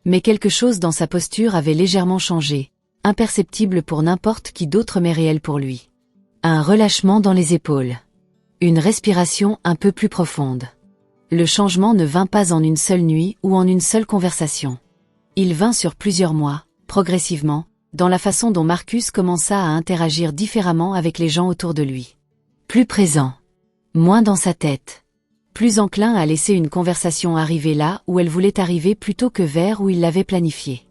Mais quelque chose dans sa posture avait légèrement changé, imperceptible pour n'importe qui d'autre mais réel pour lui. Un relâchement dans les épaules. Une respiration un peu plus profonde. Le changement ne vint pas en une seule nuit ou en une seule conversation. Il vint sur plusieurs mois, progressivement, dans la façon dont Marcus commença à interagir différemment avec les gens autour de lui. Plus présent. Moins dans sa tête. Plus enclin à laisser une conversation arriver là où elle voulait arriver plutôt que vers où il l'avait planifiée.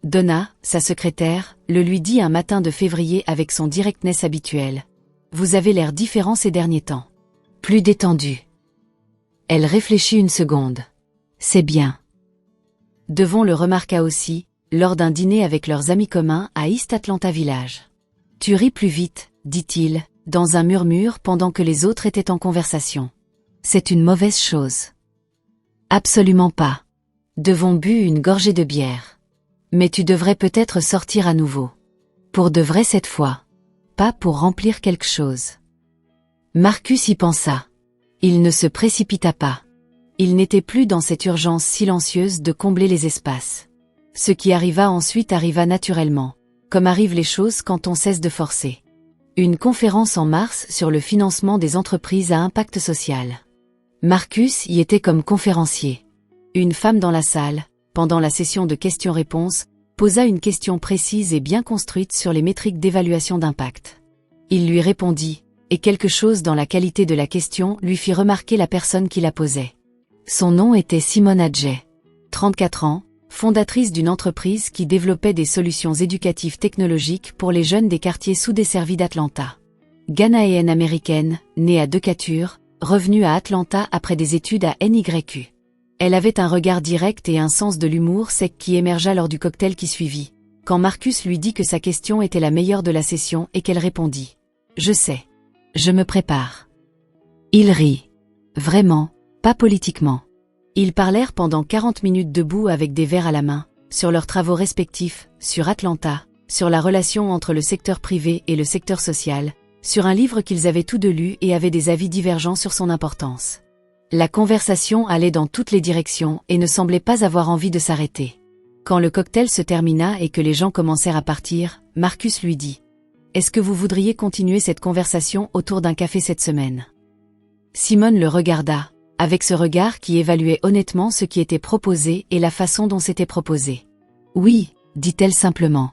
Donna, sa secrétaire, le lui dit un matin de février avec son directness habituel. « Vous avez l'air différent ces derniers temps. » Plus détendu. Elle réfléchit une seconde. « C'est bien. » Devon le remarqua aussi, lors d'un dîner avec leurs amis communs à East Atlanta Village. « Tu ris plus vite, dit-il, dans un murmure pendant que les autres étaient en conversation. C'est une mauvaise chose. » Absolument pas. Devon but une gorgée de bière. Mais tu devrais peut-être sortir à nouveau. Pour de vrai cette fois. Pas pour remplir quelque chose. Marcus y pensa. Il ne se précipita pas. Il n'était plus dans cette urgence silencieuse de combler les espaces. Ce qui arriva ensuite arriva naturellement, comme arrivent les choses quand on cesse de forcer. Une conférence en mars sur le financement des entreprises à impact social. Marcus y était comme conférencier. Une femme dans la salle, pendant la session de questions-réponses, posa une question précise et bien construite sur les métriques d'évaluation d'impact. Il lui répondit, et quelque chose dans la qualité de la question lui fit remarquer la personne qui la posait. Son nom était Simone Adjei. 34 ans, fondatrice d'une entreprise qui développait des solutions éducatives technologiques pour les jeunes des quartiers sous-desservis d'Atlanta. Ghanéenne américaine, née à Decatur, revenue à Atlanta après des études à NYU. Elle avait un regard direct et un sens de l'humour sec qui émergea lors du cocktail qui suivit, quand Marcus lui dit que sa question était la meilleure de la session et qu'elle répondit « Je sais. Je me prépare. » Il rit. Vraiment, pas politiquement. Ils parlèrent pendant 40 minutes debout avec des verres à la main, sur leurs travaux respectifs, sur Atlanta, sur la relation entre le secteur privé et le secteur social, sur un livre qu'ils avaient tous deux lu et avaient des avis divergents sur son importance. La conversation allait dans toutes les directions et ne semblait pas avoir envie de s'arrêter. Quand le cocktail se termina et que les gens commencèrent à partir, Marcus lui dit « Est-ce que vous voudriez continuer cette conversation autour d'un café cette semaine ?» Simone le regarda, avec ce regard qui évaluait honnêtement ce qui était proposé et la façon dont c'était proposé. « Oui, dit-elle simplement. »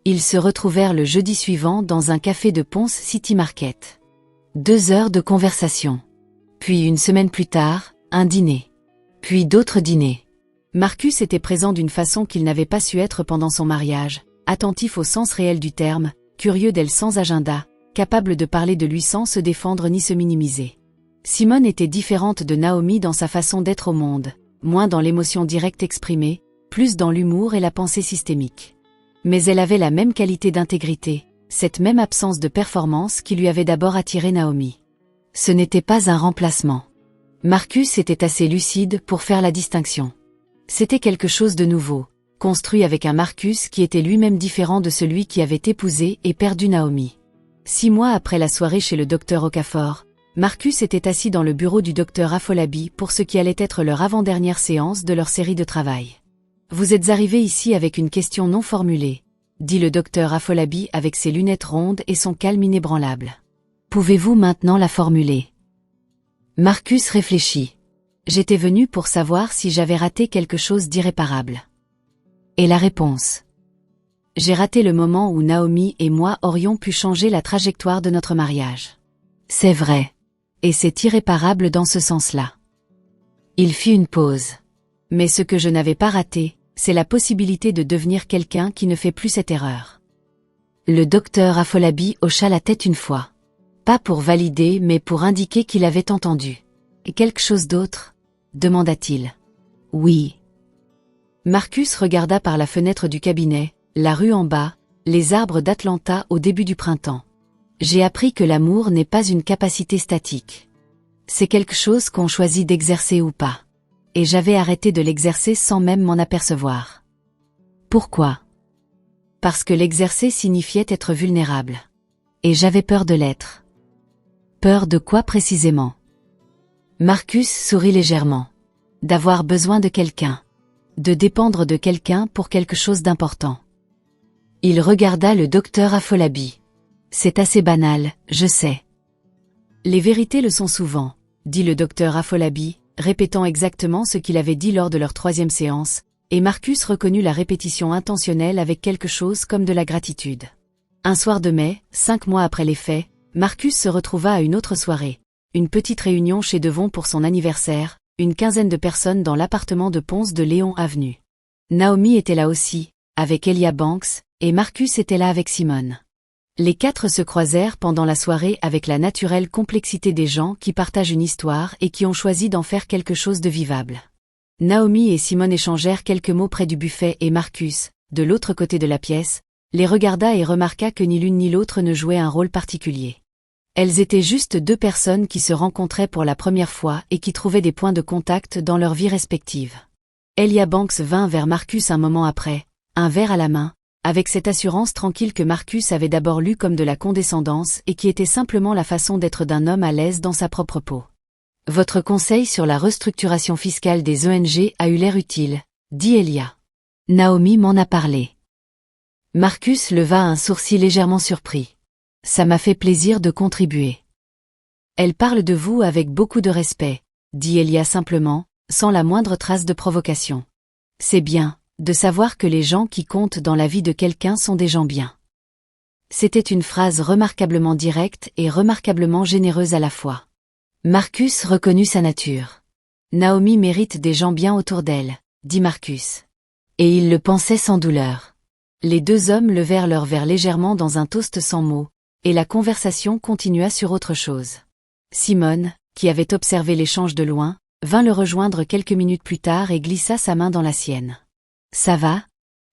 Ils se retrouvèrent le jeudi suivant dans un café de Ponce City Market. 2 heures de conversation. Puis une semaine plus tard, un dîner. Puis d'autres dîners. Marcus était présent d'une façon qu'il n'avait pas su être pendant son mariage, attentif au sens réel du terme, curieux d'elle sans agenda, capable de parler de lui sans se défendre ni se minimiser. Simone était différente de Naomi dans sa façon d'être au monde, moins dans l'émotion directe exprimée, plus dans l'humour et la pensée systémique. Mais elle avait la même qualité d'intégrité, cette même absence de performance qui lui avait d'abord attiré Naomi. Ce n'était pas un remplacement. Marcus était assez lucide pour faire la distinction. C'était quelque chose de nouveau, construit avec un Marcus qui était lui-même différent de celui qui avait épousé et perdu Naomi. 6 mois après la soirée chez le docteur Okafor, Marcus était assis dans le bureau du docteur Afolabi pour ce qui allait être leur avant-dernière séance de leur série de travail. « Vous êtes arrivé ici avec une question non formulée », dit le docteur Afolabi avec ses lunettes rondes et son calme inébranlable. « Pouvez-vous maintenant la formuler ?» Marcus réfléchit. « J'étais venu pour savoir si j'avais raté quelque chose d'irréparable. » Et la réponse. « J'ai raté le moment où Naomi et moi aurions pu changer la trajectoire de notre mariage. » C'est vrai. Et c'est irréparable dans ce sens-là. Il fit une pause. Mais ce que je n'avais pas raté, c'est la possibilité de devenir quelqu'un qui ne fait plus cette erreur. Le docteur Afolabi hocha la tête une fois. Pas pour valider mais pour indiquer qu'il avait entendu. « Et quelque chose d'autre ?» demanda-t-il. « Oui. » Marcus regarda par la fenêtre du cabinet, la rue en bas, les arbres d'Atlanta au début du printemps. J'ai appris que l'amour n'est pas une capacité statique. C'est quelque chose qu'on choisit d'exercer ou pas. Et j'avais arrêté de l'exercer sans même m'en apercevoir. Pourquoi ? Parce que l'exercer signifiait être vulnérable. Et j'avais peur de l'être. Peur de quoi précisément ? Marcus sourit légèrement. D'avoir besoin de quelqu'un. De dépendre de quelqu'un pour quelque chose d'important. Il regarda le docteur Afolabi. C'est assez banal, je sais. Les vérités le sont souvent, dit le docteur Afolabi, répétant exactement ce qu'il avait dit lors de leur 3e séance, et Marcus reconnut la répétition intentionnelle avec quelque chose comme de la gratitude. Un soir de mai, 5 mois après les faits, Marcus se retrouva à une autre soirée, une petite réunion chez Devon pour son anniversaire, une quinzaine de personnes dans l'appartement de Ponce de Léon Avenue. Naomi était là aussi, avec Elia Banks, et Marcus était là avec Simone. Les 4 se croisèrent pendant la soirée avec la naturelle complexité des gens qui partagent une histoire et qui ont choisi d'en faire quelque chose de vivable. Naomi et Simone échangèrent quelques mots près du buffet et Marcus, de l'autre côté de la pièce, les regarda et remarqua que ni l'une ni l'autre ne jouait un rôle particulier. Elles étaient juste 2 personnes qui se rencontraient pour la première fois et qui trouvaient des points de contact dans leur vie respective. Elia Banks vint vers Marcus un moment après, un verre à la main, avec cette assurance tranquille que Marcus avait d'abord lue comme de la condescendance et qui était simplement la façon d'être d'un homme à l'aise dans sa propre peau. « Votre conseil sur la restructuration fiscale des ONG a eu l'air utile, » dit Elia. « Naomi m'en a parlé. » Marcus leva un sourcil légèrement surpris. « Ça m'a fait plaisir de contribuer. »« Elle parle de vous avec beaucoup de respect, » dit Elia simplement, sans la moindre trace de provocation. « C'est bien. De savoir que les gens qui comptent dans la vie de quelqu'un sont des gens bien. » C'était une phrase remarquablement directe et remarquablement généreuse à la fois. Marcus reconnut sa nature. « Naomi mérite des gens bien autour d'elle, » dit Marcus. Et il le pensait sans douleur. Les 2 hommes levèrent leur verre légèrement dans un toast sans mots, et la conversation continua sur autre chose. Simone, qui avait observé l'échange de loin, vint le rejoindre quelques minutes plus tard et glissa sa main dans la sienne. « Ça va ?»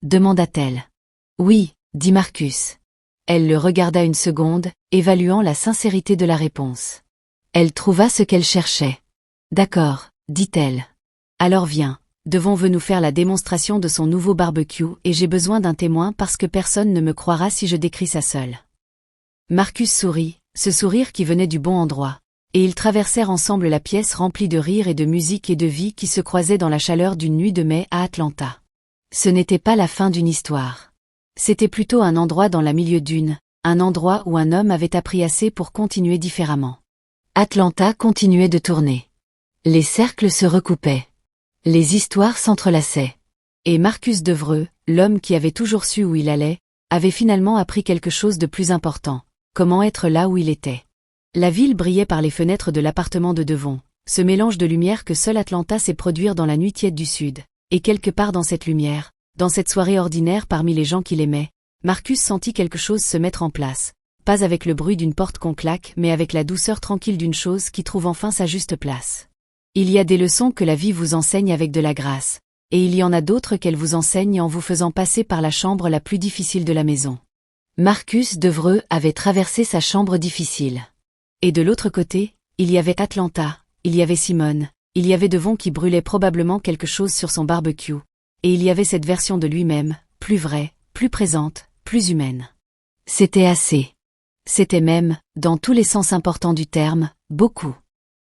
demanda-t-elle. « Oui, » dit Marcus. Elle le regarda une seconde, évaluant la sincérité de la réponse. Elle trouva ce qu'elle cherchait. « D'accord, » dit-elle. « Alors viens, Devon veut nous faire la démonstration de son nouveau barbecue et j'ai besoin d'un témoin parce que personne ne me croira si je décris ça seul. » Marcus sourit, ce sourire qui venait du bon endroit, et ils traversèrent ensemble la pièce remplie de rire et de musique et de vie qui se croisaient dans la chaleur d'une nuit de mai à Atlanta. Ce n'était pas la fin d'une histoire. C'était plutôt un endroit dans la milieu d'une, un endroit où un homme avait appris assez pour continuer différemment. Atlanta continuait de tourner. Les cercles se recoupaient. Les histoires s'entrelaçaient. Et Marcus Devereux, l'homme qui avait toujours su où il allait, avait finalement appris quelque chose de plus important, comment être là où il était. La ville brillait par les fenêtres de l'appartement de Devon, ce mélange de lumière que seul Atlanta sait produire dans la nuit tiède du Sud. Et quelque part dans cette lumière, dans cette soirée ordinaire parmi les gens qu'il aimait, Marcus sentit quelque chose se mettre en place, pas avec le bruit d'une porte qu'on claque mais avec la douceur tranquille d'une chose qui trouve enfin sa juste place. Il y a des leçons que la vie vous enseigne avec de la grâce, et il y en a d'autres qu'elle vous enseigne en vous faisant passer par la chambre la plus difficile de la maison. Marcus Devereux avait traversé sa chambre difficile. Et de l'autre côté, Il y avait Atlanta, il y avait Simone, il y avait Devon qui brûlait probablement quelque chose sur son barbecue. Et il y avait cette version de lui-même, plus vraie, plus présente, plus humaine. C'était assez. C'était même, dans tous les sens importants du terme, beaucoup.